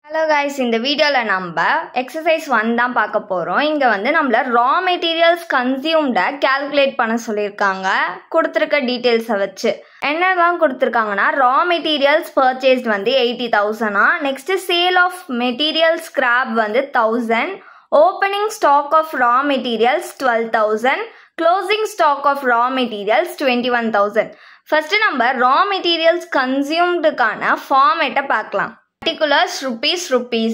Hello guys, இந்த வீடியோல நம்ம exercise 1 தான் பார்க்க போறோம். இங்க வந்து நம்மள raw materials consumed calculate பண்ண சொல்லிருக்காங்க. கொடுத்திருக்க details வச்சு. என்னலாம் கொடுத்திருக்காங்கன்னா raw materials purchased வந்து 80,000 ஆ. next sale of material scrap வந்து 1000, opening stock of raw materials 12,000, closing stock of raw materials 21,000. First நம்ம raw materials consumed கான format பார்க்கலாம். Particulars rupees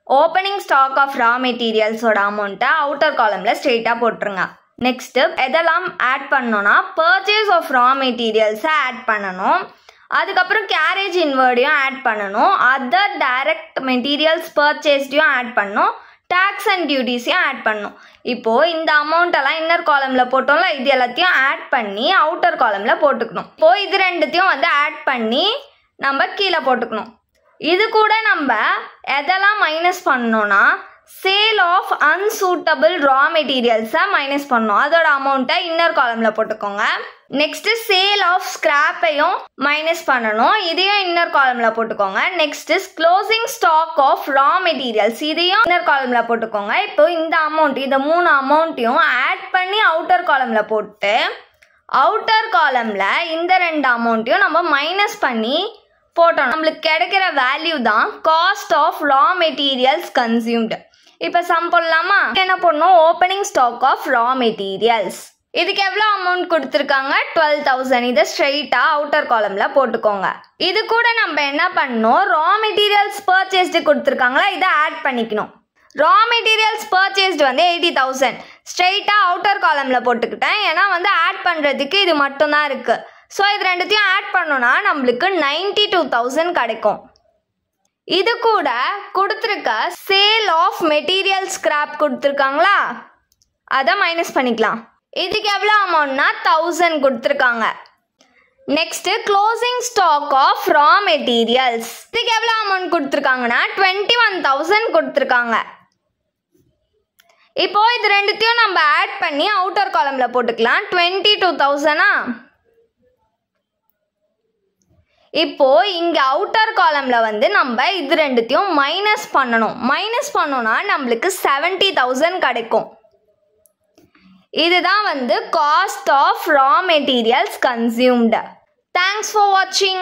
opening stock of raw materials ஓட amount outer columnல straight போட்டுருங்க. next எதெல்லாம் add பண்ணனும்னா purchase of raw materials add பண்ணனும். அதுக்கப்புறம் carriage inward add பண்ணனும். other direct materials purchased add பண்ணனும். tax and duties add பண்ணனும். இப்போ இந்த amount எல்லாம் inner columnல போட்டோம்ல, இது எல்லாத்தையும் add பண்ணி outer columnல போட்டுக்கணும். இப்போ இது ரெண்டுத்தையும் வந்து add பண்ணி நம்ம கீழ போட்டுக்கணும். இது கூட நம்ம எதெல்லாம் மைனஸ் பண்ணனும்னா சேல் ஆஃப் அன்சூட்டபிள் ரா மெட்டீரியல்ஸை மைனஸ் பண்ணணும். அதோட அமௌண்ட்டை இன்னர் காலம்ல போட்டுக்கோங்க. நெக்ஸ்ட் சேல் ஆஃப் ஸ்கிராப்பையும் மைனஸ் பண்ணணும். இதையும் இன்னர் காலம்ல போட்டுக்கோங்க. Next closing stock of raw materials இதையும் இன்னர் காலம்ல போட்டுக்கோங்க. இப்போ இந்த அமௌண்ட் இந்த மூணு அமௌண்ட்டையும் ஆட் பண்ணி அவுட்டர் காலம்ல போட்டு அவுட்டர் காலம்ல இந்த ரெண்டு அமௌண்ட்டையும் நம்ம மைனஸ் பண்ணி போட்டோம். நம்மளுக்கு கிடைக்கிற வேல்யூ தான் cost of raw materials consumed. இப்போ சம் போடலாமா? என்ன பண்ணணும்? Opening stock of raw materials. இதுக்கு எவ்வளோ அமௌண்ட் கொடுத்துருக்காங்க? 12,000. இதை ஸ்ட்ரெயிட்டா அவுட்டர் காலம்ல போட்டுக்கோங்க. இது கூட நம்ம என்ன பண்ணணும்? ரா மெட்டீரியல்ஸ் பர்ச்சேஸ்டு கொடுத்துருக்காங்களா, இதை ஆட் பண்ணிக்கணும். ரா மெட்டீரியல்ஸ் பர்ச்சேஸ்டு வந்து 80,000 ஸ்ட்ரெயிட்டா அவுட்டர் காலம்ல போட்டுக்கிட்டேன். ஏன்னா வந்து ஆட் பண்றதுக்கு இது மட்டும் தான் இருக்கு. ஸோ இது ரெண்டுத்தையும் ஆட் பண்ணோம்னா நம்மளுக்கு 92,000 கிடைக்கும். இது கூட கொடுத்துருக்க சேல் ஆஃப் மெட்டீரியல் ஸ்கிராப் கொடுத்துருக்காங்களா, அதை மைனஸ் பண்ணிக்கலாம். இதுக்கு எவ்வளோ அமௌண்ட்னா 1000 கொடுத்துருக்காங்க. Next closing stock of raw materials. இதுக்கு எவ்வளோ அமௌண்ட் கொடுத்துருக்காங்கன்னா 21,000 கொடுத்துருக்காங்க. இப்போ இது ரெண்டுத்தையும் நம்ம ஆட் பண்ணி அவுட்டர் காலம்ல போட்டுக்கலாம். 22,000. இப்போ இங்க அவுட்டர் காலம்ல வந்து நம்ம இது ரெண்டுத்தையும் மைனஸ் பண்ணணும். மைனஸ் பண்ணோம்னா நம்மளுக்கு 70,000 கிடைக்கும். இதுதான் வந்து cost of raw materials consumed. Thanks for வாட்சிங்.